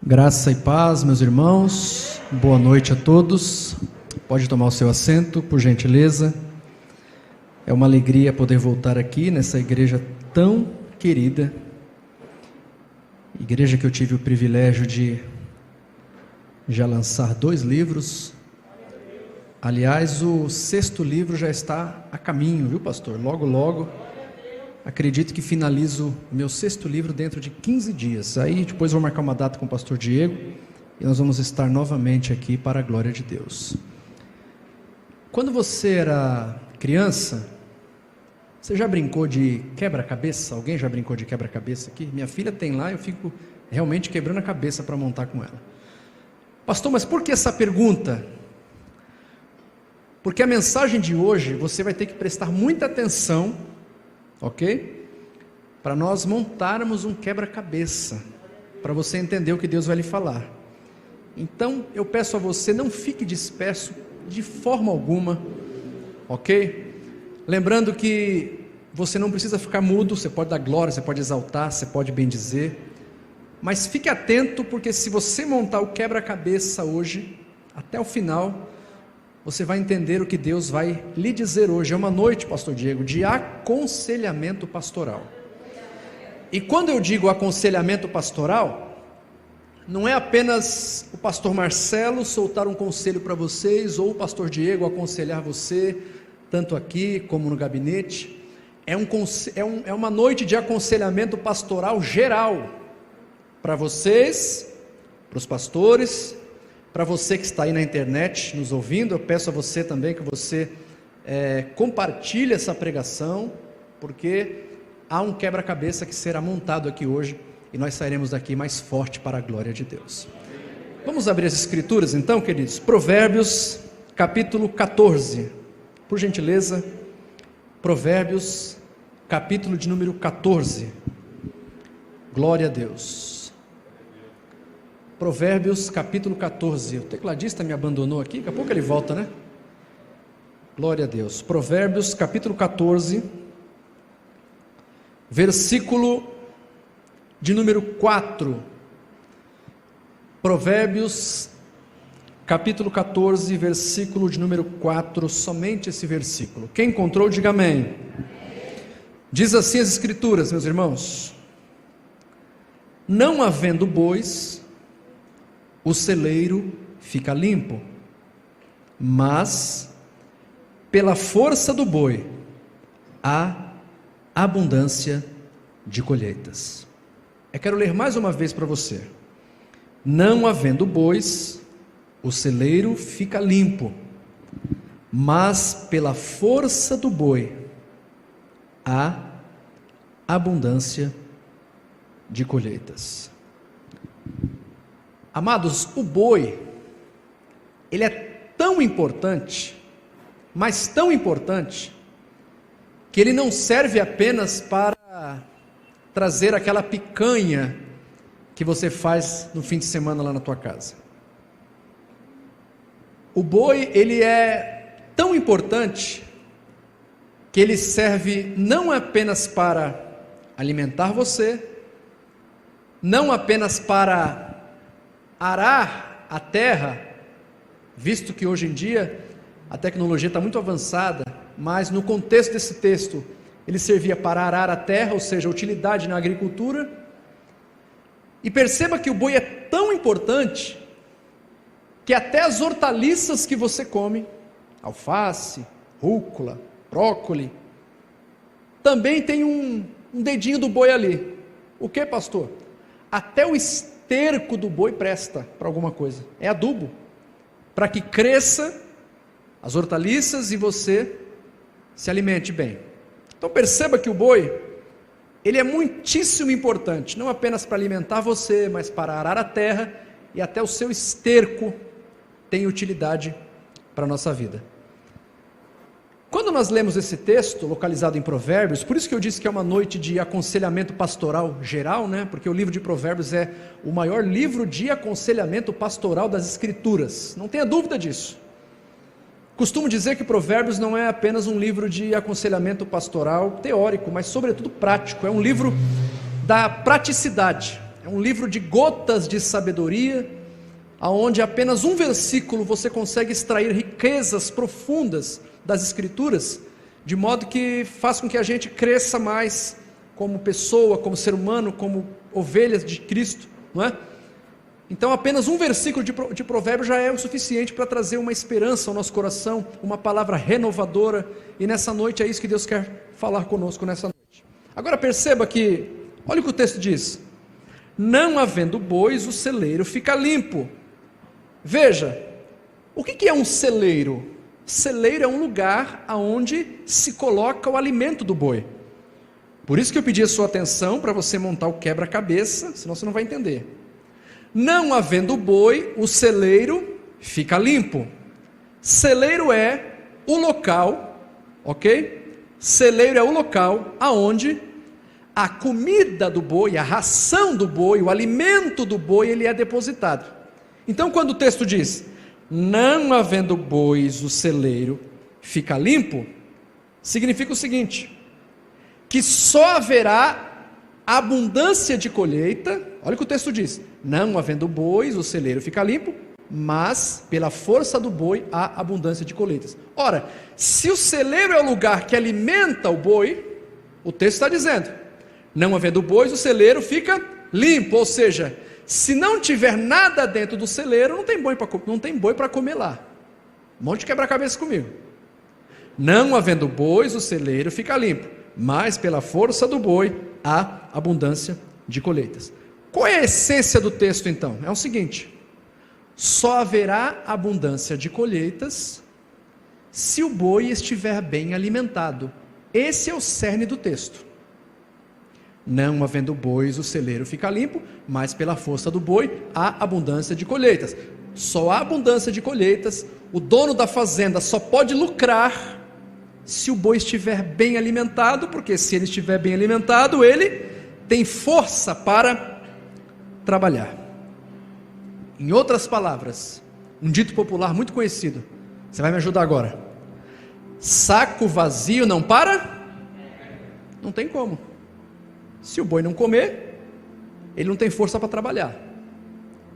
Graça e paz, meus irmãos, boa noite a todos. Pode tomar o seu assento, por gentileza. É uma alegria poder voltar aqui nessa igreja tão querida, igreja que eu tive o privilégio de já lançar 2 livros. Aliás, o 6º livro já está a caminho, viu, pastor? Logo, logo. Acredito que finalizo o meu 6º livro dentro de 15 dias. Aí depois vou marcar uma data com o pastor Diego e nós vamos estar novamente aqui para a glória de Deus. Quando você era criança, você já brincou de quebra-cabeça? Alguém já brincou de quebra-cabeça aqui? Minha filha tem lá, eu fico realmente quebrando a cabeça para montar com ela. Pastor, mas por que essa pergunta? Porque a mensagem de hoje você vai ter que prestar muita atenção, ok? Para nós montarmos um quebra-cabeça, para você entender o que Deus vai lhe falar. Então, eu peço a você, não fique disperso de forma alguma, ok? Lembrando que você não precisa ficar mudo, você pode dar glória, você pode exaltar, você pode bendizer, mas fique atento, porque se você montar o quebra-cabeça hoje, até o final, você vai entender o que Deus vai lhe dizer hoje. É uma noite, pastor Diego, de aconselhamento pastoral. E quando eu digo aconselhamento pastoral, não é apenas o pastor Marcelo soltar um conselho para vocês, ou o pastor Diego aconselhar você, tanto aqui como no gabinete. É uma noite de aconselhamento pastoral geral, para vocês, para os pastores, para você que está aí na internet nos ouvindo. Eu peço a você também que você compartilhe essa pregação, porque há um quebra-cabeça que será montado aqui hoje, e nós sairemos daqui mais forte para a glória de Deus. Vamos abrir as escrituras então, queridos. Provérbios capítulo 14, por gentileza. Provérbios capítulo de número 14, glória a Deus. Provérbios capítulo 14, o tecladista me abandonou aqui, daqui a pouco ele volta, né? Glória a Deus. Provérbios capítulo 14, versículo de número 4. Provérbios capítulo 14, versículo de número 4, somente esse versículo. Quem encontrou, diga amém. Diz assim as escrituras, meus irmãos: não havendo bois, o celeiro fica limpo, mas pela força do boi há abundância de colheitas. Eu quero ler mais uma vez para você. Não havendo bois, o celeiro fica limpo, mas pela força do boi há abundância de colheitas. Amados, o boi, ele é tão importante, mas tão importante, que ele não serve apenas para trazer aquela picanha que você faz no fim de semana lá na tua casa. O boi, ele é tão importante, que ele serve não apenas para alimentar você, não apenas para arar a terra, visto que hoje em dia a tecnologia está muito avançada, mas no contexto desse texto, ele servia para arar a terra, ou seja, utilidade na agricultura. E perceba que o boi é tão importante, que até as hortaliças que você come, alface, rúcula, brócolis, também tem um dedinho do boi ali. O que, pastor? Até o esterco do boi presta para alguma coisa, é adubo, para que cresça as hortaliças e você se alimente bem. Então perceba que o boi, ele é muitíssimo importante, não apenas para alimentar você, mas para arar a terra, e até o seu esterco tem utilidade para a nossa vida. Quando nós lemos esse texto, localizado em Provérbios, por isso que eu disse que é uma noite de aconselhamento pastoral geral, né? Porque o livro de Provérbios é o maior livro de aconselhamento pastoral das Escrituras, não tenha dúvida disso. Costumo dizer que Provérbios não é apenas um livro de aconselhamento pastoral teórico, mas sobretudo prático, é um livro da praticidade, é um livro de gotas de sabedoria, aonde apenas um versículo você consegue extrair riquezas profundas das Escrituras, de modo que faz com que a gente cresça mais como pessoa, como ser humano, como ovelhas de Cristo, não é? Então apenas um versículo de Provérbios já é o suficiente para trazer uma esperança ao nosso coração, uma palavra renovadora, e nessa noite é isso que Deus quer falar conosco nessa noite. Agora perceba que, olha o que o texto diz: não havendo bois, o celeiro fica limpo. Veja, o que é um celeiro? Celeiro é um lugar onde se coloca o alimento do boi. Por isso que eu pedi a sua atenção para você montar o quebra-cabeça, senão você não vai entender. Não havendo boi, o celeiro fica limpo. Celeiro é o local, ok? Celeiro é o local aonde a comida do boi, a ração do boi, o alimento do boi, ele é depositado. Então quando o texto diz, não havendo bois, o celeiro fica limpo, significa o seguinte, que só haverá abundância de colheita. Olha o que o texto diz: não havendo bois, o celeiro fica limpo, mas pela força do boi há abundância de colheitas. Ora, se o celeiro é o lugar que alimenta o boi, o texto está dizendo, não havendo bois, o celeiro fica limpo, ou seja, se não tiver nada dentro do celeiro, não tem boi para comer lá. Um monte de quebra-cabeça comigo. Não havendo bois, o celeiro fica limpo, mas pela força do boi há abundância de colheitas. Qual é a essência do texto então? É o seguinte: só haverá abundância de colheitas se o boi estiver bem alimentado. Esse é o cerne do texto. Não havendo bois, o celeiro fica limpo, mas pela força do boi há abundância de colheitas. Só há abundância de colheitas, o dono da fazenda só pode lucrar se o boi estiver bem alimentado, porque se ele estiver bem alimentado, ele tem força para trabalhar. Em outras palavras, um dito popular muito conhecido, você vai me ajudar agora: saco vazio não para? Não tem como. Se o boi não comer, ele não tem força para trabalhar.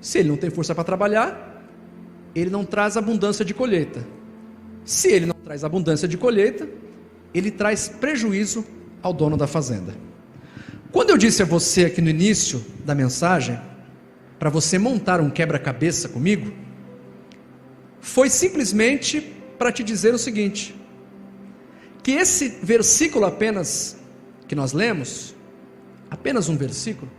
Se ele não tem força para trabalhar, ele não traz abundância de colheita. Se ele não traz abundância de colheita, ele traz prejuízo ao dono da fazenda. Quando eu disse a você aqui no início da mensagem, para você montar um quebra-cabeça comigo, foi simplesmente para te dizer o seguinte, que esse versículo apenas, que nós lemos, apenas um versículo,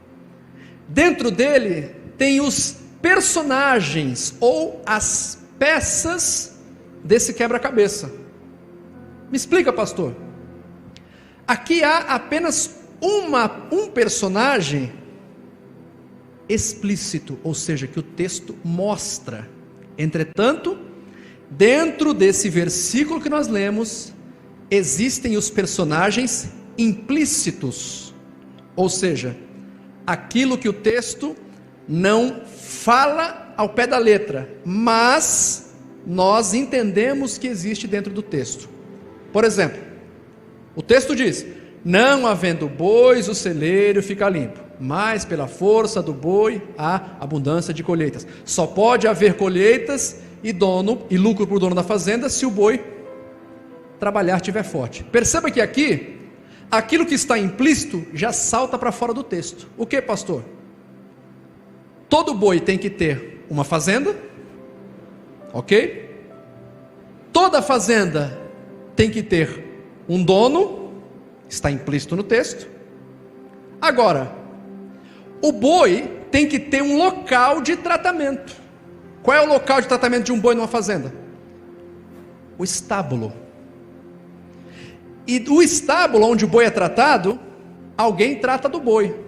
dentro dele tem os personagens ou as peças desse quebra-cabeça. Me explica, pastor. Aqui há apenas um personagem explícito, ou seja, que o texto mostra. Entretanto, dentro desse versículo que nós lemos, existem os personagens implícitos, ou seja, aquilo que o texto não fala ao pé da letra, mas nós entendemos que existe dentro do texto. Por exemplo, o texto diz, não havendo bois, o celeiro fica limpo, mas pela força do boi há abundância de colheitas. Só pode haver colheitas e lucro para o dono da fazenda se o boi trabalhar estiver forte. Perceba que aqui, aquilo que está implícito já salta para fora do texto. O que, pastor? Todo boi tem que ter uma fazenda, ok? Toda fazenda tem que ter um dono, está implícito no texto. Agora, o boi tem que ter um local de tratamento. Qual é o local de tratamento de um boi numa fazenda? O estábulo. E o estábulo onde o boi é tratado, alguém trata do boi,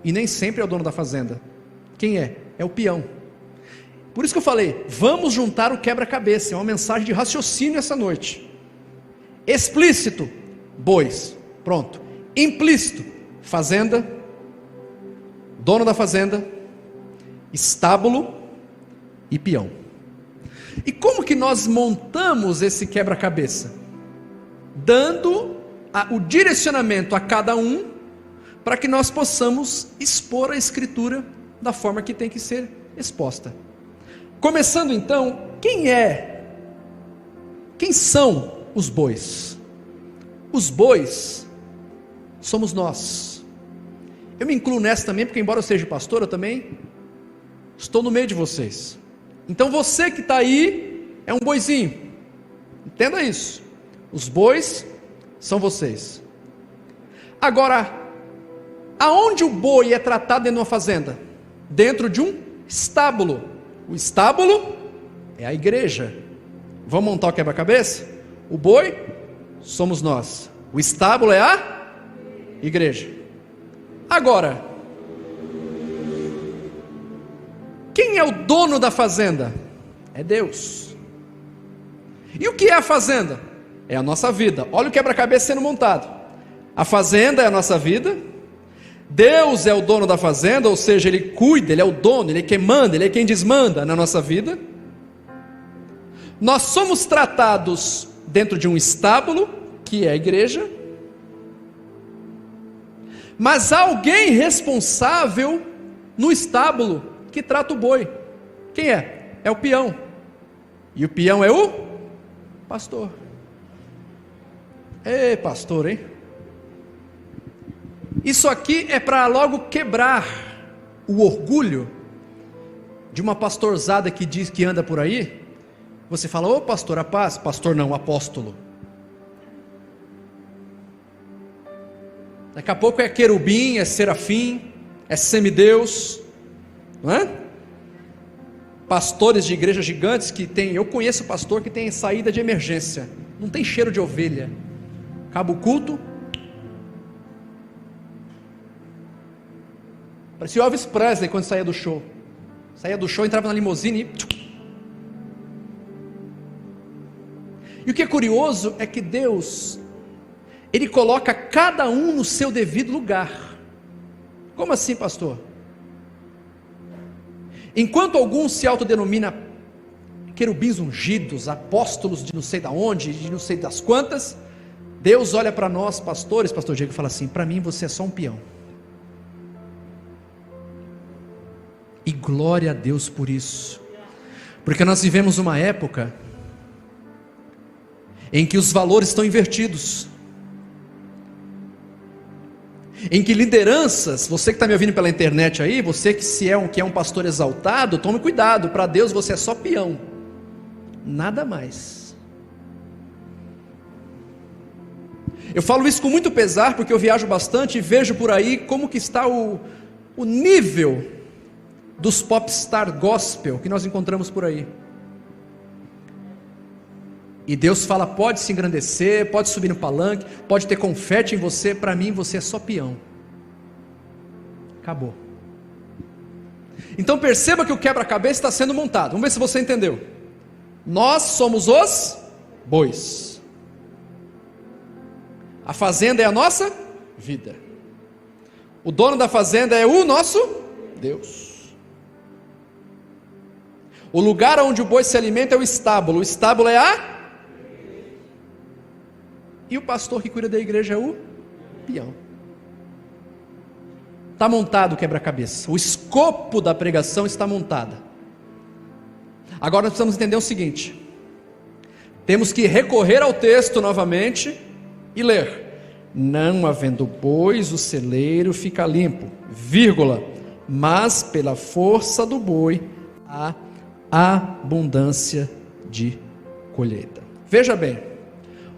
e nem sempre é o dono da fazenda. Quem é? É o peão. Por isso que eu falei, vamos juntar o quebra-cabeça, é uma mensagem de raciocínio essa noite. Explícito, bois, pronto. Implícito, fazenda, dono da fazenda, estábulo e peão. E como que nós montamos esse quebra-cabeça? Dando o direcionamento a cada um, para que nós possamos expor a Escritura da forma que tem que ser exposta. Começando então, quem são os bois? Os bois somos nós. Eu me incluo nessa também, porque embora eu seja pastor, eu também estou no meio de vocês. Então você que está aí é um boizinho, entenda isso. Os bois são vocês. Agora, aonde o boi é tratado dentro de uma fazenda? Dentro de um estábulo. O estábulo é a igreja. Vamos montar o quebra-cabeça? O boi somos nós. O estábulo é a igreja. Agora, quem é o dono da fazenda? É Deus. E o que é a fazenda? É a nossa vida. Olha o quebra-cabeça sendo montado. A fazenda é a nossa vida. Deus é o dono da fazenda, ou seja, Ele cuida, Ele é o dono, Ele é quem manda, Ele é quem desmanda na nossa vida. Nós somos tratados dentro de um estábulo, que é a igreja. Mas há alguém responsável no estábulo que trata o boi. Quem é? É o peão. E o peão é o pastor. Ei, pastor, hein? Isso aqui é para logo quebrar o orgulho de uma pastorzada que diz que anda por aí. Você fala, ô pastor, a paz. Pastor não, apóstolo. Daqui a pouco é querubim, é serafim, é semideus, não é? Pastores de igrejas gigantes que tem, eu conheço pastor que tem saída de emergência, não tem cheiro de ovelha, acaba o culto, parecia o Elvis Presley quando saía do show, entrava na limusine e o que é curioso é que Deus, Ele coloca cada um no seu devido lugar. Como assim, pastor? Enquanto alguns se autodenominam querubins ungidos, apóstolos de não sei da onde, de não sei das quantas, Deus olha para nós, pastores, pastor Diego, e fala assim, para mim você é só um peão. E glória a Deus por isso, porque nós vivemos uma época em que os valores estão invertidos, em que lideranças, você que está me ouvindo pela internet aí, você que é um pastor exaltado, tome cuidado, para Deus você é só peão, nada mais. Eu falo isso com muito pesar, porque eu viajo bastante e vejo por aí como que está o nível dos popstar gospel que nós encontramos por aí. E Deus fala, pode se engrandecer, pode subir no palanque, pode ter confete em você, para mim você é só peão. Acabou. Então perceba que o quebra-cabeça está sendo montado, vamos ver se você entendeu. Nós somos os bois. A fazenda é a nossa vida. O dono da fazenda é o nosso Deus. O lugar onde o boi se alimenta é o estábulo é a... E o pastor que cuida da igreja é o peão. Está montado o quebra-cabeça. O escopo da pregação está montada. Agora nós precisamos entender o seguinte. Temos que recorrer ao texto novamente e ler. Não havendo bois, o celeiro fica limpo, vírgula, mas pela força do boi há abundância de colheita. Veja bem.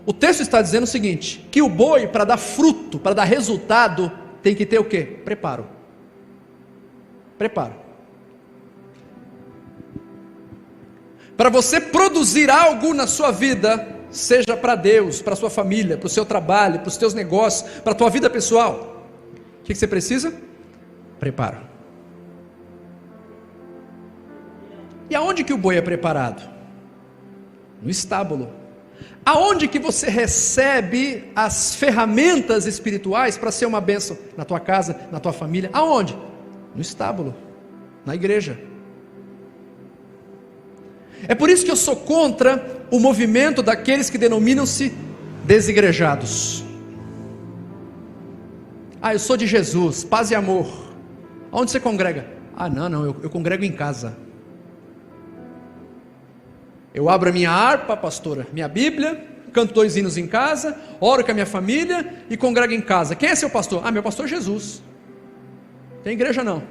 O texto está dizendo o seguinte, que o boi, para dar fruto, para dar resultado, tem que ter o quê? Preparo. Preparo. Para você produzir algo na sua vida, seja para Deus, para a sua família, para o seu trabalho, para os seus negócios, para a tua vida pessoal, o que você precisa? Preparo. E aonde que o boi é preparado? No estábulo. Aonde que você recebe as ferramentas espirituais para ser uma bênção na tua casa, na tua família? Aonde? No estábulo, na igreja. É por isso que eu sou contra o movimento daqueles que denominam-se desigrejados. Ah, eu sou de Jesus, paz e amor. Onde você congrega? Ah, não, eu congrego em casa. Eu abro a minha harpa, pastora, minha Bíblia, canto 2 hinos em casa, oro com a minha família e congrego em casa. Quem é seu pastor? Ah, meu pastor é Jesus. Tem igreja não.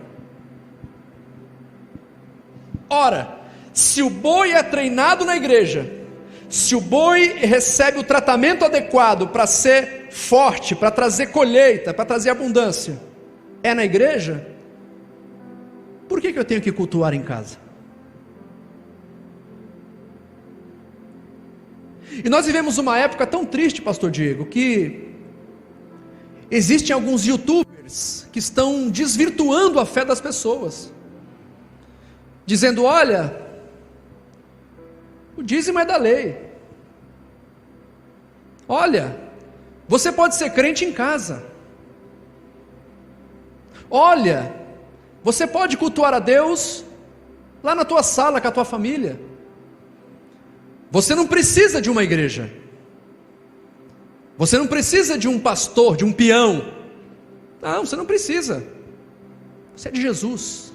Ora, se o boi é treinado na igreja, se o boi recebe o tratamento adequado para ser forte, para trazer colheita, para trazer abundância, é na igreja, por que eu tenho que cultuar em casa? E nós vivemos uma época tão triste, pastor Diego, que existem alguns youtubers que estão desvirtuando a fé das pessoas, dizendo: olha, o dízimo é da lei, olha, você pode ser crente em casa, olha, você pode cultuar a Deus lá na tua sala com a tua família, você não precisa de uma igreja, você não precisa de um pastor, de um peão, não, você não precisa, você é de Jesus.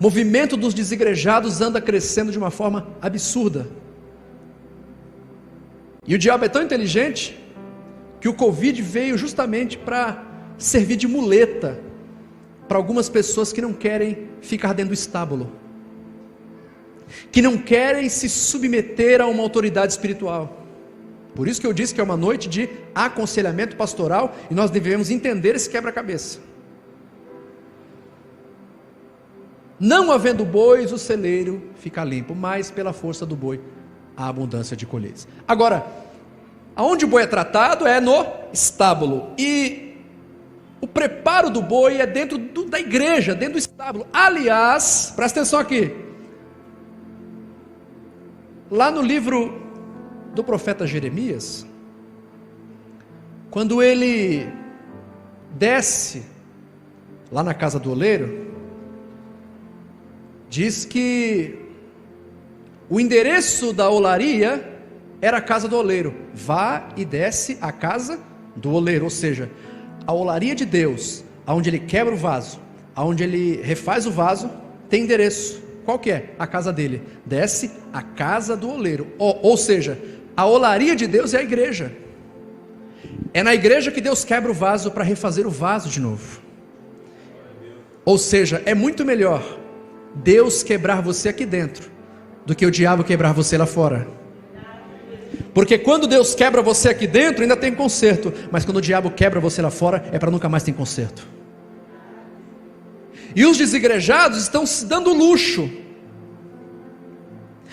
O movimento dos desigrejados anda crescendo de uma forma absurda, e o diabo é tão inteligente, que o Covid veio justamente para servir de muleta, para algumas pessoas que não querem ficar dentro do estábulo, que não querem se submeter a uma autoridade espiritual. Por isso que eu disse que é uma noite de aconselhamento pastoral, e nós devemos entender esse quebra-cabeça. Não havendo bois, o celeiro fica limpo, mas pela força do boi, a abundância de colheitas. Agora, aonde o boi é tratado é no estábulo, e o preparo do boi é dentro da igreja, dentro do estábulo. Aliás, presta atenção aqui, lá no livro do profeta Jeremias, quando ele desce lá na casa do oleiro, diz que o endereço da olaria era a casa do oleiro. Vá e desce a casa do oleiro, ou seja, a olaria de Deus, aonde ele quebra o vaso, aonde ele refaz o vaso, tem endereço. Qual que é? A casa dele. Desce a casa do oleiro, ou seja, a olaria de Deus é a igreja. É na igreja que Deus quebra o vaso para refazer o vaso de novo. Ou seja, é muito melhor Deus quebrar você aqui dentro do que o diabo quebrar você lá fora. Porque quando Deus quebra você aqui dentro, ainda tem conserto, mas quando o diabo quebra você lá fora, é para nunca mais ter conserto. E os desigrejados estão se dando o luxo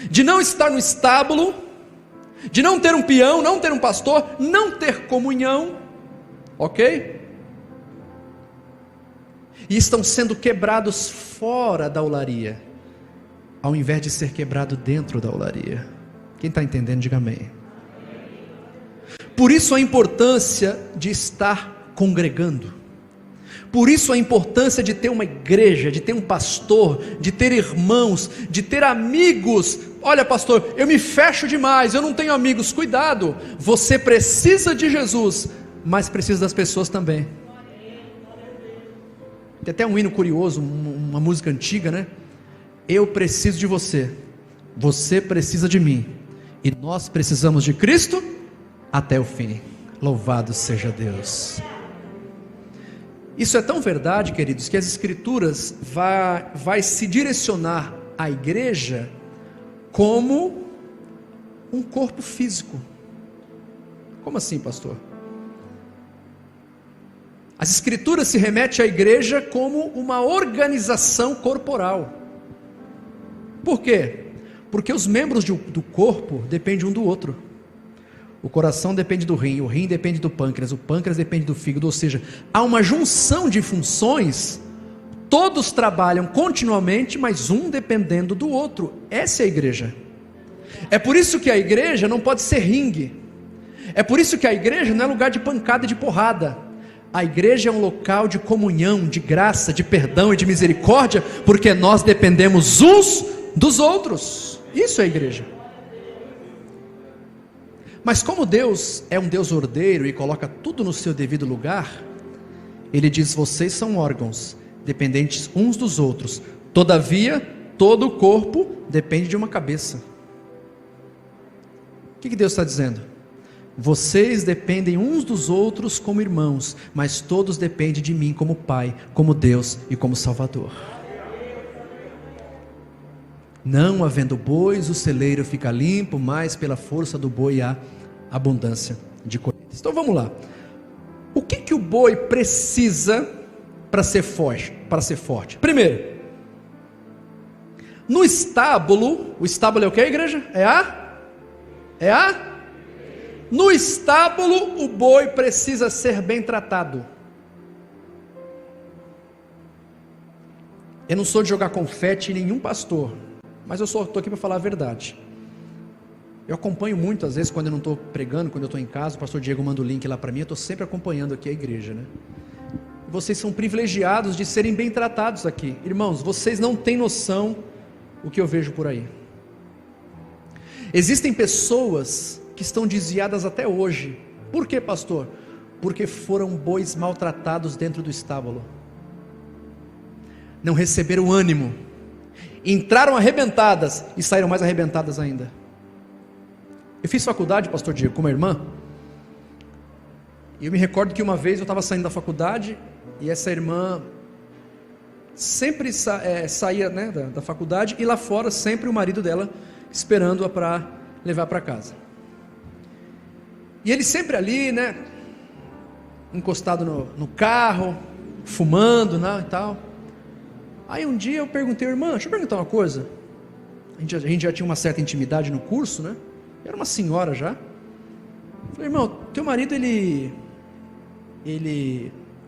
de não estar no estábulo, de não ter um peão, não ter um pastor, não ter comunhão, ok? E estão sendo quebrados fora da olaria, ao invés de ser quebrado dentro da olaria. Quem está entendendo, diga amém. Por isso a importância de estar congregando, por isso a importância de ter uma igreja, de ter um pastor, de ter irmãos, de ter amigos. Olha, pastor, eu me fecho demais, eu não tenho amigos. Cuidado, você precisa de Jesus, mas precisa das pessoas também. Tem até um hino curioso, uma música antiga, né? Eu preciso de você, você precisa de mim, e nós precisamos de Cristo até o fim. Louvado seja Deus. Isso é tão verdade, queridos, que as escrituras vai se direcionar à igreja como um corpo físico. Como assim, pastor? As escrituras se remetem à igreja como uma organização corporal. Por quê? Porque os membros do corpo dependem um do outro. O coração depende do rim, o rim depende do pâncreas, o pâncreas depende do fígado, ou seja, há uma junção de funções, todos trabalham continuamente, mas um dependendo do outro. Essa é a igreja. É por isso que a igreja não pode ser ringue, é por isso que a igreja não é lugar de pancada e de porrada. A igreja é um local de comunhão, de graça, de perdão e de misericórdia, porque nós dependemos uns dos outros. Isso é a igreja. Mas como Deus é um Deus ordeiro e coloca tudo no seu devido lugar, Ele diz: vocês são órgãos dependentes uns dos outros, todavia todo o corpo depende de uma cabeça. O que Deus está dizendo? Vocês dependem uns dos outros como irmãos, mas todos dependem de mim como Pai, como Deus e como Salvador. Não havendo bois, o celeiro fica limpo, mas pela força do boi há abundância de colheitas. Então vamos lá. O que o boi precisa para ser forte? Primeiro, no estábulo, o estábulo é o que, igreja? No estábulo, o boi precisa ser bem tratado. Eu não sou de jogar confete em nenhum pastor, mas eu só estou aqui para falar a verdade. Eu acompanho muito, às vezes, quando eu não estou pregando, quando eu estou em casa, o pastor Diego manda o link lá para mim, eu estou sempre acompanhando aqui a igreja, né? Vocês são privilegiados de serem bem tratados aqui. Irmãos, vocês não têm noção o que eu vejo por aí. Existem pessoas que estão desviadas até hoje. Por quê, pastor? Porque foram bois maltratados dentro do estábulo. Não receberam ânimo, entraram arrebentadas e saíram mais arrebentadas ainda. Eu fiz faculdade, pastor Diego, com uma irmã, e eu me recordo que uma vez eu estava saindo da faculdade, e essa irmã sempre saía, né, da faculdade, e lá fora sempre o marido dela esperando-a para levar para casa. E ele sempre ali, né, encostado no carro, fumando, né, e tal. Aí um dia eu perguntei: irmã, deixa eu perguntar uma coisa. A gente já tinha uma certa intimidade no curso, né? Era uma senhora já. Falei: irmão, teu marido ele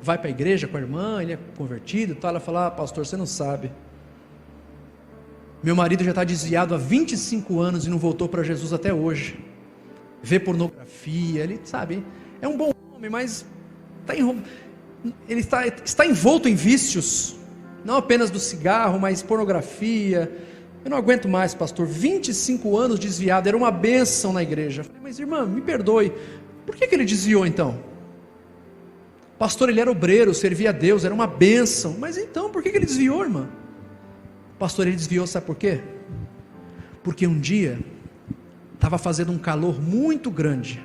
vai para a igreja com a irmã, ele é convertido e tal. Ela falou: pastor, você não sabe. Meu marido já está desviado há 25 anos e não voltou para Jesus até hoje. Vê pornografia, ele sabe, é um bom homem, mas ele está envolto em vícios, não apenas do cigarro, mas pornografia. Eu não aguento mais, pastor, 25 anos desviado, era uma bênção na igreja. Eu falei: mas irmã, me perdoe, por que ele desviou então? Pastor, ele era obreiro, servia a Deus, era uma bênção, mas então, por que ele desviou, irmã? Pastor, ele desviou, sabe por quê? Porque um dia estava fazendo um calor muito grande,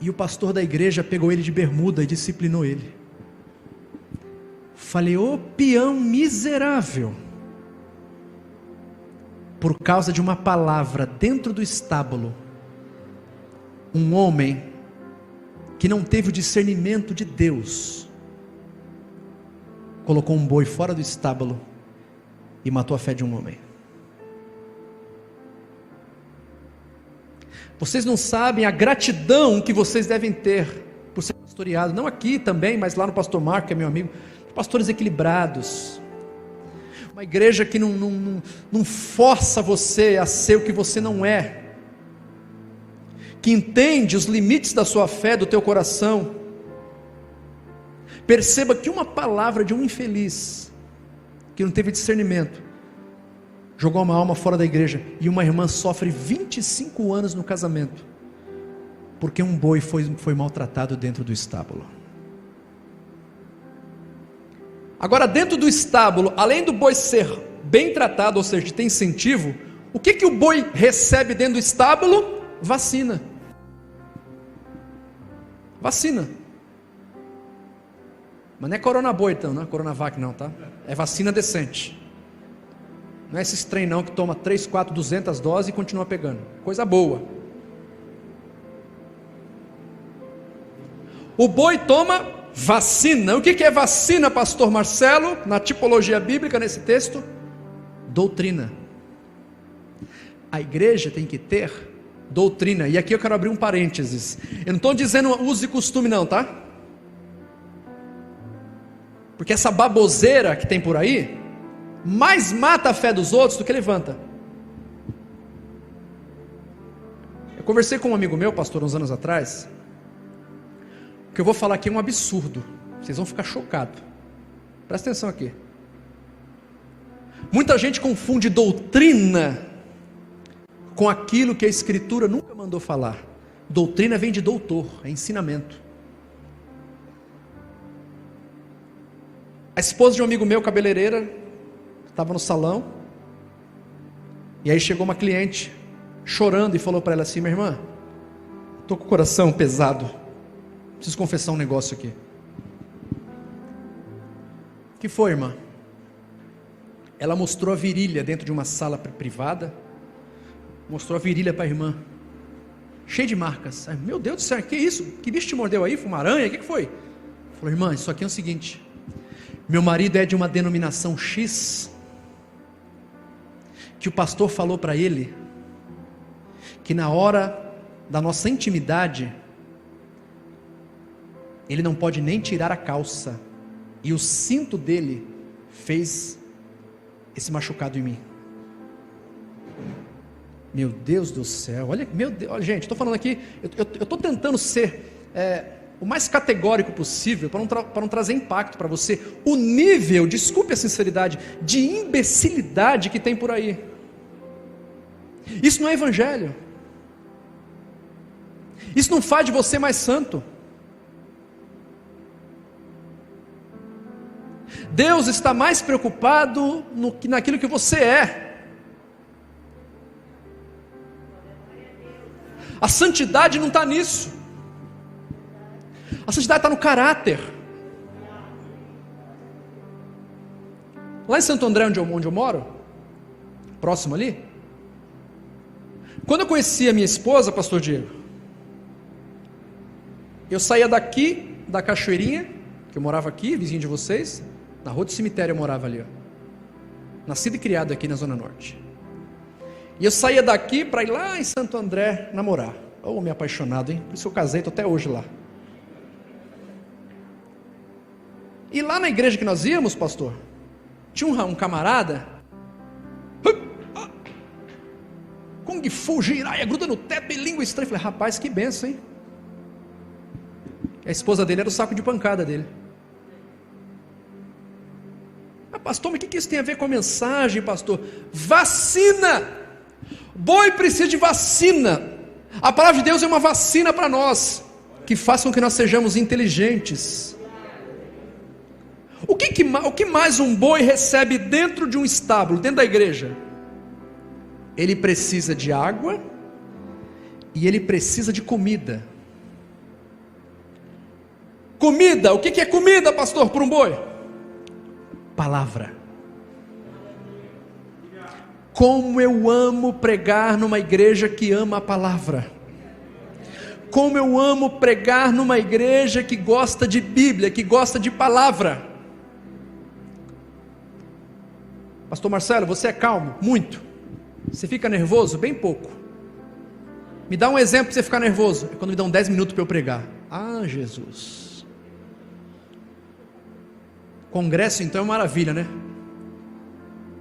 e o pastor da igreja pegou ele de bermuda e disciplinou ele. Falei: ô peão miserável, por causa de uma palavra dentro do estábulo, um homem que não teve o discernimento de Deus, colocou um boi fora do estábulo e matou a fé de um homem. Vocês não sabem a gratidão que vocês devem ter por ser pastoreado, não aqui também, mas lá no pastor Marco, que é meu amigo, pastores equilibrados, uma igreja que não força você a ser o que você não é, que entende os limites da sua fé, do teu coração. Perceba que uma palavra de um infeliz, que não teve discernimento, jogou uma alma fora da igreja, e uma irmã sofre 25 anos no casamento, porque um boi foi maltratado dentro do estábulo. Agora, dentro do estábulo, além do boi ser bem tratado, ou seja, tem incentivo, o que o boi recebe dentro do estábulo? Vacina. Vacina. Mas não é Coronaboi então, não é Coronavac não, tá? É vacina decente. Não é esses trem não que toma 3, 4, 200 doses e continua pegando. Coisa boa. O boi toma vacina. O que é vacina, pastor Marcelo? Na tipologia bíblica, nesse texto, doutrina. A igreja tem que ter doutrina. E aqui eu quero abrir um parênteses. Eu não estou dizendo uso e costume não, tá? Porque essa baboseira que tem por aí mais mata a fé dos outros do que levanta. Eu conversei com um amigo meu, pastor, uns anos atrás. O que eu vou falar aqui é um absurdo. Vocês vão ficar chocados. Presta atenção aqui. Muita gente confunde doutrina com aquilo que a Escritura nunca mandou falar. Doutrina vem de doutor, é ensinamento. A esposa de um amigo meu, cabeleireira, estava no salão, e aí chegou uma cliente, chorando, e falou para ela assim: minha irmã, estou com o coração pesado, preciso confessar um negócio aqui. O que foi, irmã? Ela mostrou a virilha dentro de uma sala privada, mostrou a virilha para a irmã, cheia de marcas. Ai, meu Deus do céu, que isso? Que bicho te mordeu aí? Foi uma aranha? O que foi? Falou: irmã, isso aqui é o seguinte, meu marido é de uma denominação X, que o pastor falou para ele, que na hora da nossa intimidade, ele não pode nem tirar a calça, e o cinto dele fez esse machucado em mim. Meu Deus do céu, olha, meu Deus, olha, gente, estou falando aqui, eu estou tentando ser o mais categórico possível, para não trazer impacto para você, o nível, desculpe a sinceridade, de imbecilidade que tem por aí. Isso não é evangelho, isso não faz de você mais santo. Deus está mais preocupado naquilo que você é. A santidade não está nisso. A santidade está no caráter. Lá em Santo André, onde eu moro, próximo ali, quando eu conheci a minha esposa, pastor Diego, eu saía daqui, da Cachoeirinha, que eu morava aqui, vizinho de vocês, na rua do cemitério eu morava ali, ó. Nascido e criado aqui na Zona Norte. E eu saía daqui para ir lá em Santo André namorar. Oh, me apaixonado, hein? Por isso eu casei, estou até hoje lá. E lá na igreja que nós íamos, pastor, tinha um camarada, Kung Fu, giraia, gruda no teto e língua estranha. Falei: rapaz, que benção, hein? A esposa dele era o saco de pancada dele. Mas pastor, mas o que isso tem a ver com a mensagem, pastor? Vacina! Boi precisa de vacina. A palavra de Deus é uma vacina para nós, que faça com que nós sejamos inteligentes. O que mais um boi recebe dentro de um estábulo, dentro da igreja? Ele precisa de água e ele precisa de comida. Comida, o que é comida, pastor, para um boi? Palavra. Como eu amo pregar numa igreja que ama a palavra. Como eu amo pregar numa igreja que gosta de Bíblia, que gosta de palavra. Pastor Marcelo, você é calmo? Muito. Você fica nervoso? Bem pouco. Me dá um exemplo para você ficar nervoso. É quando me dão 10 minutos para eu pregar. Ah, Jesus. Congresso então é maravilha, né?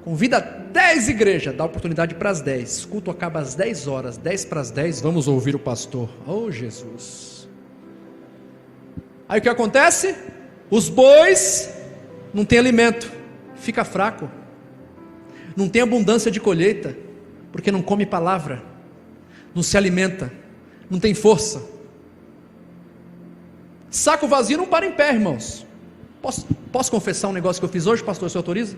Convida 10 igrejas, dá oportunidade para as 10. Culto acaba às 10 horas, 10 para as 10, vamos ouvir o pastor. Oh, Jesus. Aí o que acontece? Os bois não tem alimento, fica fraco. Não tem abundância de colheita, porque não come palavra, não se alimenta, não tem força. Saco vazio não para em pé, irmãos. Posso confessar um negócio que eu fiz hoje, pastor, você autoriza?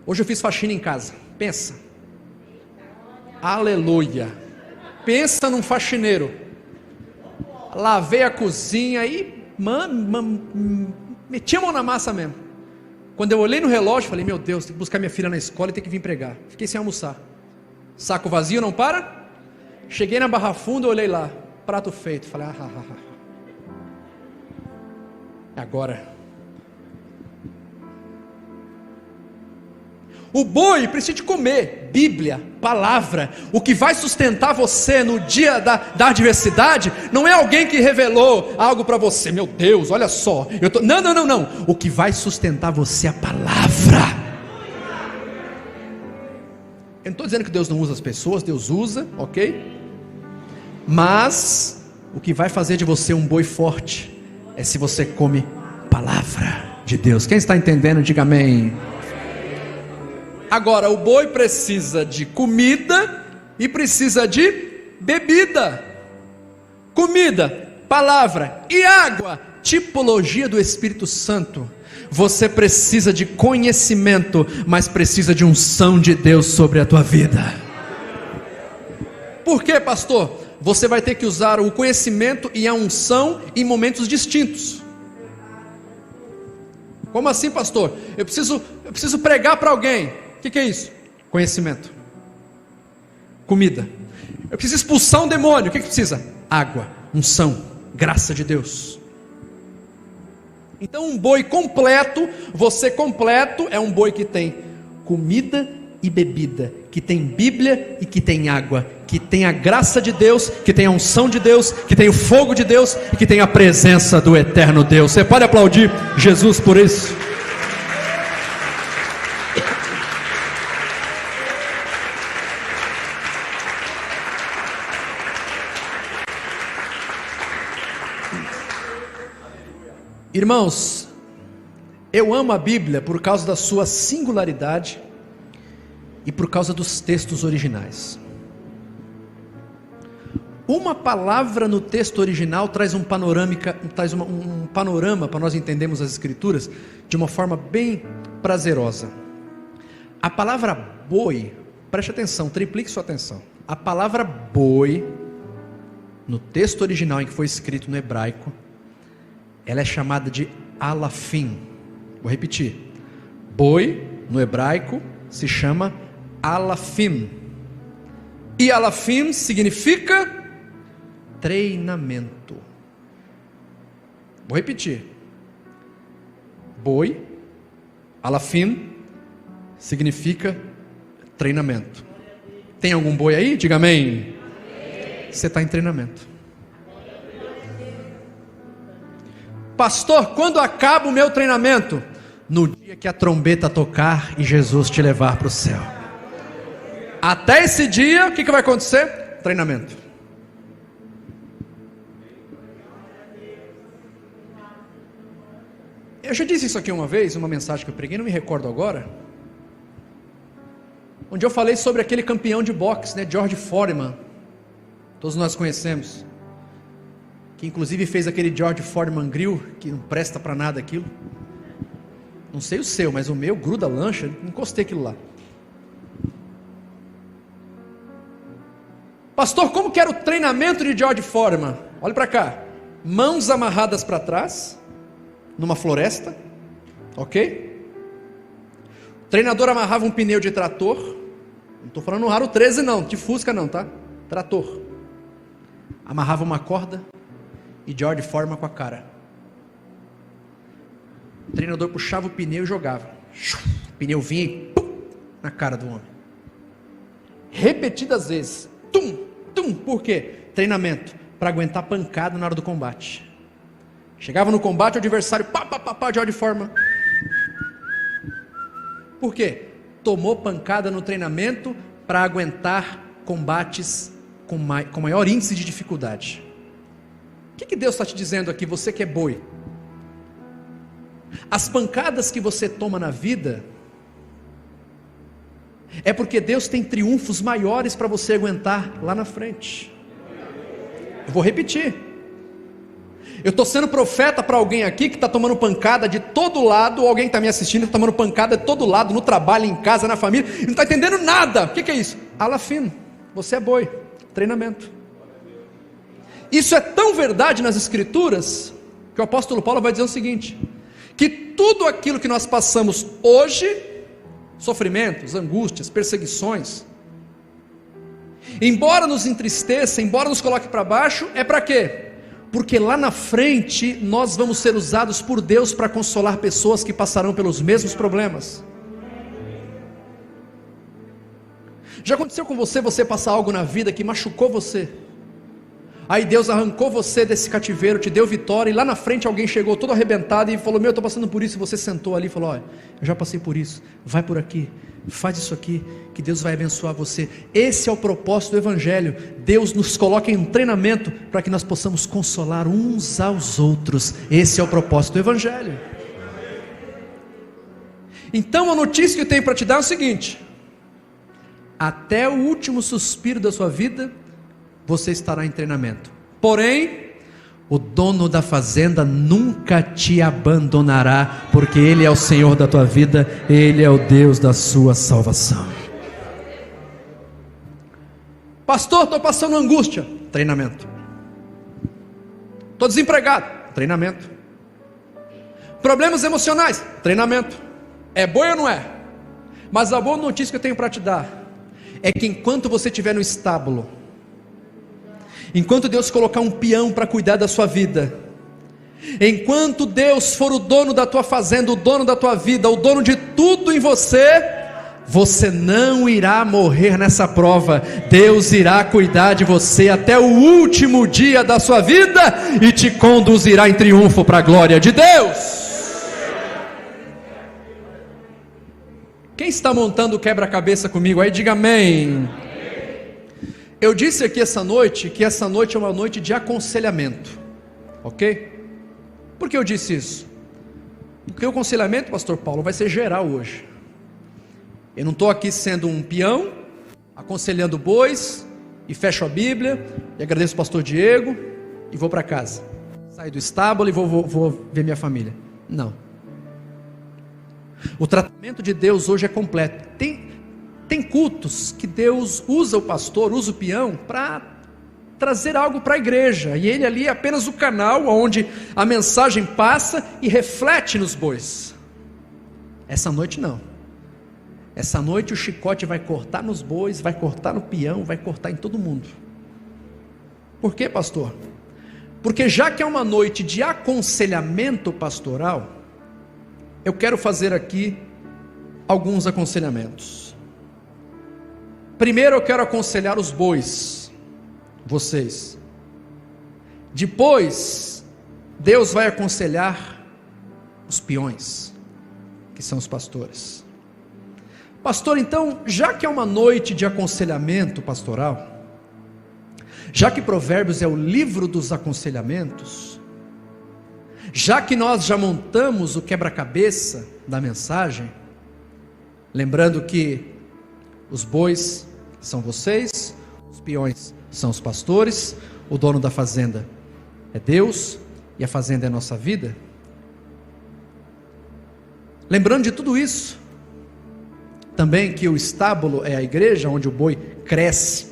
Hoje eu fiz faxina em casa, pensa. Aleluia. Pensa num faxineiro. Lavei a cozinha e meti a mão na massa mesmo. Quando eu olhei no relógio, falei: meu Deus, tenho que buscar minha filha na escola e ter que vir pregar. Fiquei sem almoçar. Saco vazio não para? Cheguei na Barra Funda, olhei lá, prato feito. Falei: agora. O boi precisa de comer Bíblia, palavra. O que vai sustentar você no dia da adversidade não é alguém que revelou algo para você. Meu Deus, olha só, não. O que vai sustentar você é a palavra. Eu não estou dizendo que Deus não usa as pessoas, Deus usa, ok? Mas o que vai fazer de você um boi forte é se você come palavra de Deus. Quem está entendendo, diga amém. Agora, o boi precisa de comida e precisa de bebida, comida, palavra e água, tipologia do Espírito Santo. Você precisa de conhecimento, mas precisa de unção de Deus sobre a tua vida. Por quê, pastor? Você vai ter que usar o conhecimento e a unção em momentos distintos. Como assim, pastor? Eu preciso pregar para alguém. O que é isso? Conhecimento. Comida. Eu preciso expulsar um demônio. O que precisa? Água, unção, graça de Deus. Então um boi completo, você completo, é um boi que tem comida e bebida, que tem Bíblia e que tem água, que tem a graça de Deus, que tem a unção de Deus, que tem o fogo de Deus e que tem a presença do eterno Deus. Você pode aplaudir Jesus por isso? Irmãos, eu amo a Bíblia por causa da sua singularidade e por causa dos textos originais. Uma palavra no texto original traz um panorama para nós entendermos as Escrituras de uma forma bem prazerosa. A palavra boi, preste atenção, triplique sua atenção. A palavra boi, no texto original em que foi escrito no hebraico, ela é chamada de alafim. Vou repetir. Boi, no hebraico, se chama alafim. E alafim significa treinamento. Vou repetir. Boi, alafim, significa treinamento. Tem algum boi aí? Diga amém. Você está em treinamento. Pastor, quando acaba o meu treinamento? No dia que a trombeta tocar e Jesus te levar para o céu. Até esse dia, o que vai acontecer? Treinamento. Eu já disse isso aqui uma vez, uma mensagem que eu preguei, não me recordo agora, onde eu falei sobre aquele campeão de boxe, né, George Foreman. Todos nós conhecemos, que inclusive fez aquele George Foreman Grill, que não presta para nada aquilo. Não sei o seu, mas o meu gruda lancha, encostei aquilo lá. Pastor, como que era o treinamento de George Foreman? Olha para cá, mãos amarradas para trás, numa floresta, ok? O treinador amarrava um pneu de trator, não estou falando no Aro 13 não, de Fusca não, tá? Trator. Amarrava uma corda e George Foreman com a cara. O treinador puxava o pneu e jogava. O pneu vinha e pum, na cara do homem. Repetidas vezes. Tum, tum. Por quê? Treinamento. Para aguentar pancada na hora do combate. Chegava no combate, o adversário, pá, George Foreman. Por quê? Tomou pancada no treinamento para aguentar combates com maior índice de dificuldade. O que Deus está te dizendo aqui, você que é boi? As pancadas que você toma na vida é porque Deus tem triunfos maiores para você aguentar lá na frente. Eu vou repetir. Eu estou sendo profeta para alguém aqui que está tomando pancada de todo lado, ou alguém que está me assistindo está tomando pancada de todo lado, no trabalho, em casa, na família, e não está entendendo nada. O que é isso? Alafim, você é boi, treinamento. Isso é tão verdade nas Escrituras, que o apóstolo Paulo vai dizer o seguinte, que tudo aquilo que nós passamos hoje, sofrimentos, angústias, perseguições, embora nos entristeça, embora nos coloque para baixo, é para quê? Porque lá na frente, nós vamos ser usados por Deus para consolar pessoas que passarão pelos mesmos problemas. Já aconteceu com você passar algo na vida que machucou você? Aí Deus arrancou você desse cativeiro, te deu vitória, e lá na frente alguém chegou todo arrebentado e falou, eu estou passando por isso, e você sentou ali e falou, olha, eu já passei por isso, vai por aqui, faz isso aqui, que Deus vai abençoar você. Esse é o propósito do Evangelho. Deus nos coloca em um treinamento, para que nós possamos consolar uns aos outros. Esse é o propósito do Evangelho. Então a notícia que eu tenho para te dar é o seguinte, até o último suspiro da sua vida, você estará em treinamento. Porém, o dono da fazenda nunca te abandonará, porque Ele é o Senhor da tua vida, Ele é o Deus da sua salvação. Pastor, estou passando angústia. Treinamento. Estou desempregado. Treinamento. Problemas emocionais. Treinamento. É boi ou não é? Mas a boa notícia que eu tenho para te dar é que enquanto você estiver no estábulo, enquanto Deus colocar um peão para cuidar da sua vida, enquanto Deus for o dono da tua fazenda, o dono da tua vida, o dono de tudo em você, você não irá morrer nessa prova. Deus irá cuidar de você até o último dia da sua vida e te conduzirá em triunfo para a glória de Deus. Quem está montando o quebra-cabeça comigo aí, diga amém. Eu disse aqui essa noite que essa noite é uma noite de aconselhamento, ok? Por que eu disse isso? Porque o aconselhamento, pastor Paulo, vai ser geral hoje. Eu não estou aqui sendo um peão, aconselhando bois, e fecho a Bíblia, e agradeço o pastor Diego, e vou para casa. Saio do estábulo e vou ver minha família. Não. O tratamento de Deus hoje é completo. Tem cultos que Deus usa o pastor, usa o peão, para trazer algo para a igreja, e ele ali é apenas o canal onde a mensagem passa e reflete nos bois. Essa noite não. Essa noite o chicote vai cortar nos bois, vai cortar no peão, vai cortar em todo mundo. Por quê, pastor? Porque já que é uma noite de aconselhamento pastoral, eu quero fazer aqui alguns aconselhamentos. Primeiro eu quero aconselhar os bois, vocês. Depois, Deus vai aconselhar os peões, que são os pastores. Pastor, então, já que é uma noite de aconselhamento pastoral, já que Provérbios é o livro dos aconselhamentos, já que nós já montamos o quebra-cabeça da mensagem, lembrando que os bois são vocês, os peões são os pastores, o dono da fazenda é Deus, e a fazenda é a nossa vida. Lembrando de tudo isso, também que o estábulo é a igreja, onde o boi cresce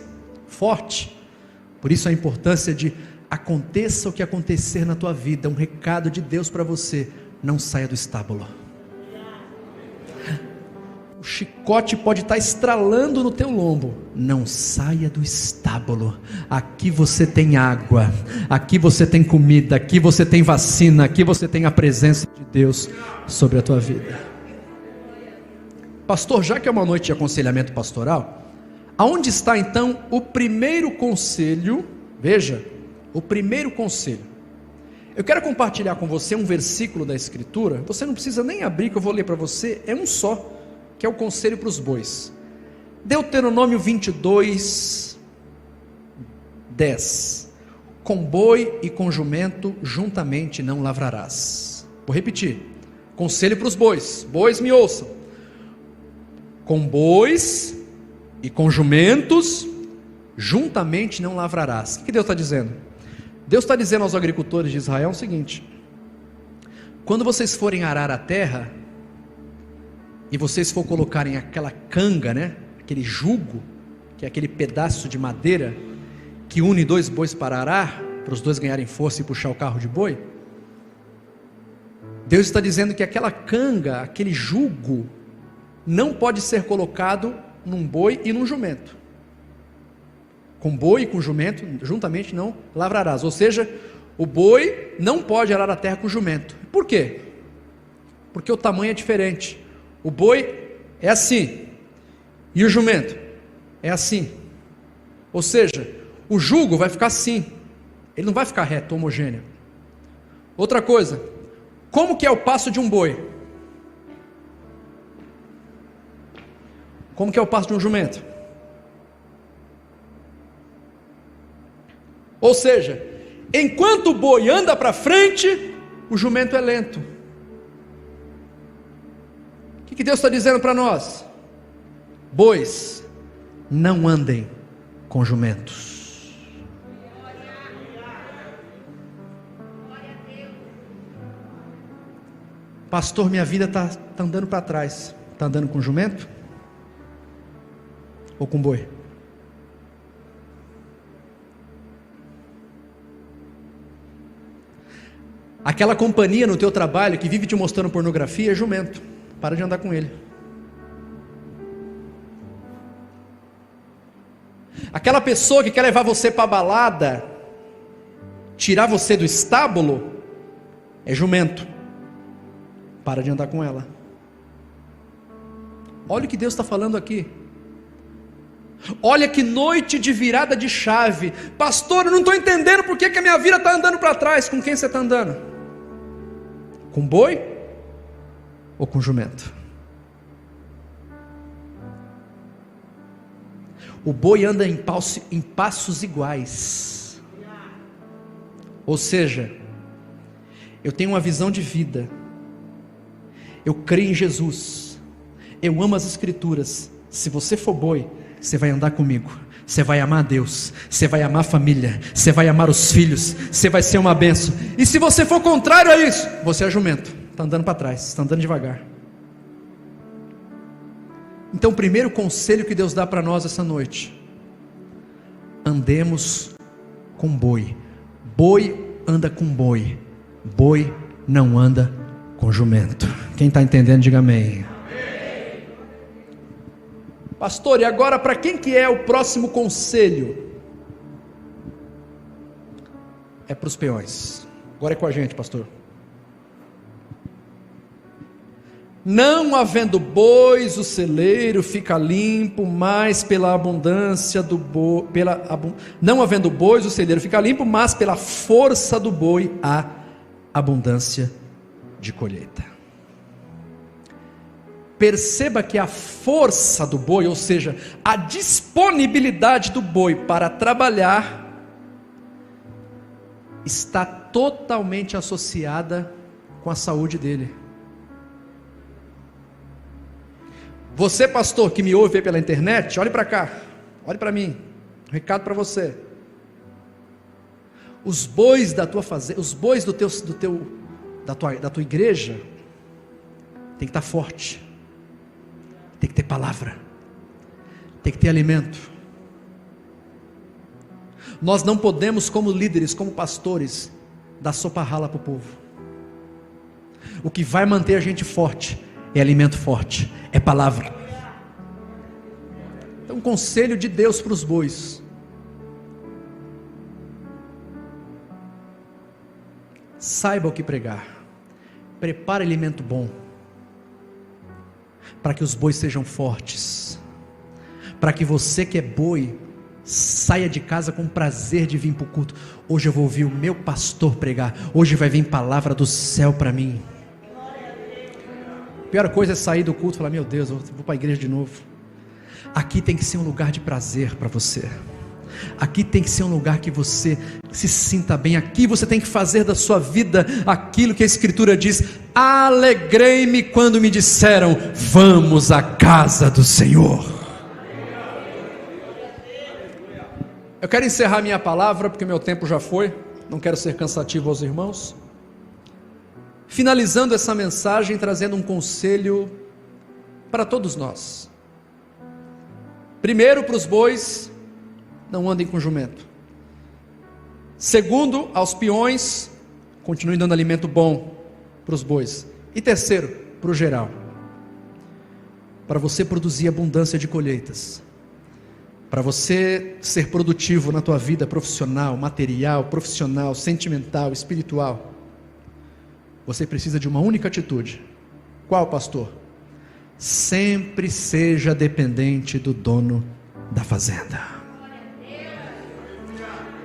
forte. Por isso a importância de aconteça o que acontecer na tua vida, um recado de Deus para você: não saia do estábulo. O chicote pode estar estralando no teu lombo, não saia do estábulo. Aqui você tem água, aqui você tem comida, aqui você tem vacina, aqui você tem a presença de Deus sobre a tua vida. Pastor, já que é uma noite de aconselhamento pastoral, aonde está então o primeiro conselho? Veja, o primeiro conselho. Eu quero compartilhar com você um versículo da Escritura. Você não precisa nem abrir, que eu vou ler para você. É um só, que é o conselho para os bois. Deuteronômio 22, 10. Com boi e com jumento juntamente não lavrarás. Vou repetir. Conselho para os bois. Bois, me ouçam. Com bois e com jumentos juntamente não lavrarás. O que Deus está dizendo? Deus está dizendo aos agricultores de Israel o seguinte: quando vocês forem arar a terra, e vocês for colocarem aquela canga, né, aquele jugo, que é aquele pedaço de madeira que une dois bois para arar, para os dois ganharem força e puxar o carro de boi, Deus está dizendo que aquela canga, aquele jugo, não pode ser colocado num boi e num jumento. Com boi e com jumento juntamente não lavrarás. Ou seja, o boi não pode arar a terra com o jumento. Por quê? Porque o tamanho é diferente. O boi é assim, e o jumento é assim. Ou seja, o jugo vai ficar assim, ele não vai ficar reto, homogêneo. Outra coisa, como que é o passo de um boi? Como que é o passo de um jumento? Ou seja, enquanto o boi anda para frente, o jumento é lento. O que Deus está dizendo para nós? Bois, não andem com jumentos. Pastor, minha vida está andando para trás. Está andando com jumento? Ou com boi? Aquela companhia no teu trabalho que vive te mostrando pornografia é jumento. Para de andar com ele. Aquela pessoa que quer levar você para a balada, tirar você do estábulo, é jumento. Para de andar com ela. Olha o que Deus está falando aqui. Olha que noite de virada de chave. Pastor, eu não estou entendendo por que a minha vida está andando para trás. Com quem você está andando? Com boi ou com jumento? O boi anda em passos iguais. Ou seja, eu tenho uma visão de vida. Eu creio em Jesus. Eu amo as Escrituras. Se você for boi, você vai andar comigo. Você vai amar a Deus. Você vai amar a família. Você vai amar os filhos. Você vai ser uma bênção. E se você for contrário a isso, você é jumento. Está andando para trás. Está andando devagar. Então o primeiro conselho que Deus dá para nós essa noite: andemos com boi. Boi anda com boi. Boi não anda com jumento. Quem está entendendo, diga amém. Pastor, e agora para quem que é o próximo conselho? É para os peões. Agora é com a gente, pastor. Não havendo bois, o celeiro fica limpo, mas pela abundância do boi, não havendo bois, o celeiro fica limpo, mas pela força do boi há abundância de colheita. Perceba que a força do boi, ou seja, a disponibilidade do boi para trabalhar, está totalmente associada com a saúde dele. Você, pastor, que me ouve aí pela internet, olhe para cá, olhe para mim, um recado para você. Os bois da tua fazenda, os bois da tua igreja, tem que estar forte. Tem que ter palavra, tem que ter alimento. Nós não podemos, como líderes, como pastores, dar sopa rala para o povo. O que vai manter a gente forte é alimento forte, é palavra. Então, um conselho de Deus para os bois: saiba o que pregar, prepare alimento bom, para que os bois sejam fortes, para que você que é boi, saia de casa com prazer de vir para o culto. Hoje eu vou ouvir o meu pastor pregar, hoje vai vir palavra do céu para mim. A pior coisa é sair do culto e falar: meu Deus, eu vou para a igreja de novo. Aqui tem que ser um lugar de prazer para você. Aqui tem que ser um lugar que você se sinta bem. Aqui você tem que fazer da sua vida aquilo que a Escritura diz: alegrei-me quando me disseram, vamos à casa do Senhor. Eu quero encerrar minha palavra, porque meu tempo já foi. Não quero ser cansativo aos irmãos. Finalizando essa mensagem, trazendo um conselho para todos nós. Primeiro, para os bois: não andem com jumento. Segundo, aos peões: continuem dando alimento bom para os bois. E terceiro, para o geral: para você produzir abundância de colheitas, para você ser produtivo na tua vida profissional, material, profissional, sentimental, espiritual, você precisa de uma única atitude. Qual, pastor? Sempre seja dependente do dono da fazenda.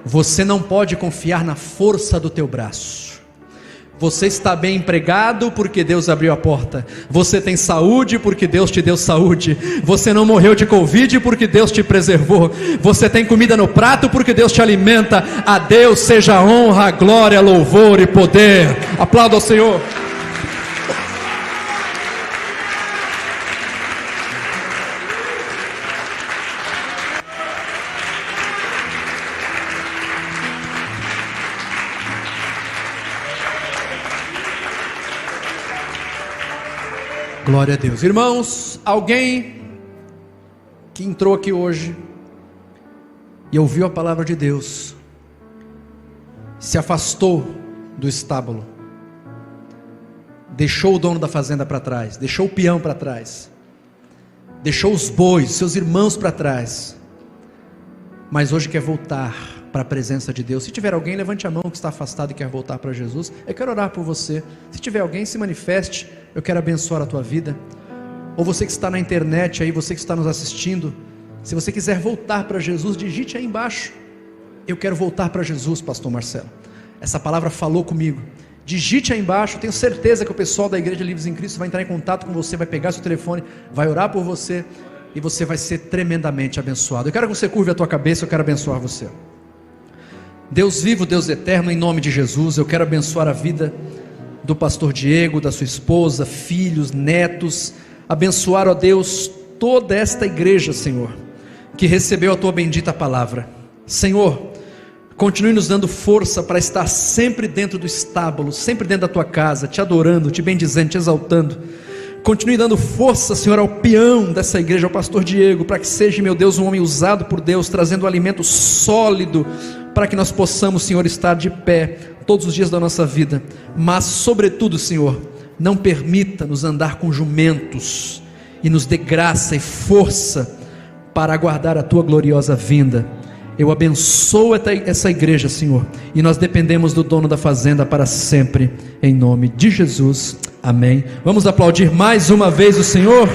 Você não pode confiar na força do teu braço. Você está bem empregado porque Deus abriu a porta. Você tem saúde porque Deus te deu saúde. Você não morreu de Covid porque Deus te preservou. Você tem comida no prato porque Deus te alimenta. A Deus seja honra, glória, louvor e poder. Aplauda ao Senhor. Glória a Deus. Irmãos, alguém que entrou aqui hoje e ouviu a palavra de Deus, se afastou do estábulo, deixou o dono da fazenda para trás, deixou o peão para trás, deixou os bois, seus irmãos para trás, mas hoje quer voltar para a presença de Deus. Se tiver alguém, levante a mão que está afastado e quer voltar para Jesus. Eu quero orar por você. Se tiver alguém, se manifeste. Eu quero abençoar a tua vida. Ou você que está na internet aí, você que está nos assistindo, se você quiser voltar para Jesus, digite aí embaixo: eu quero voltar para Jesus, pastor Marcelo. Essa palavra falou comigo. Digite aí embaixo. Tenho certeza que o pessoal da Igreja Livres em Cristo vai entrar em contato com você, vai pegar seu telefone, vai orar por você, e você vai ser tremendamente abençoado. Eu quero que você curve a tua cabeça. Eu quero abençoar você. Deus vivo, Deus eterno, em nome de Jesus, eu quero abençoar a vida do pastor Diego, da sua esposa, filhos, netos, abençoar, ó Deus, toda esta igreja, Senhor, que recebeu a tua bendita palavra. Senhor, continue nos dando força para estar sempre dentro do estábulo, sempre dentro da tua casa, te adorando, te bendizendo, te exaltando. Continue dando força, Senhor, ao peão dessa igreja, ao pastor Diego, para que seja, meu Deus, um homem usado por Deus, trazendo um alimento sólido, para que nós possamos, Senhor, estar de pé todos os dias da nossa vida. Mas, sobretudo, Senhor, não permita-nos andar com jumentos, e nos dê graça e força para aguardar a tua gloriosa vinda. Eu abençoo essa igreja, Senhor, e nós dependemos do dono da fazenda para sempre, em nome de Jesus, amém. Vamos aplaudir mais uma vez o Senhor.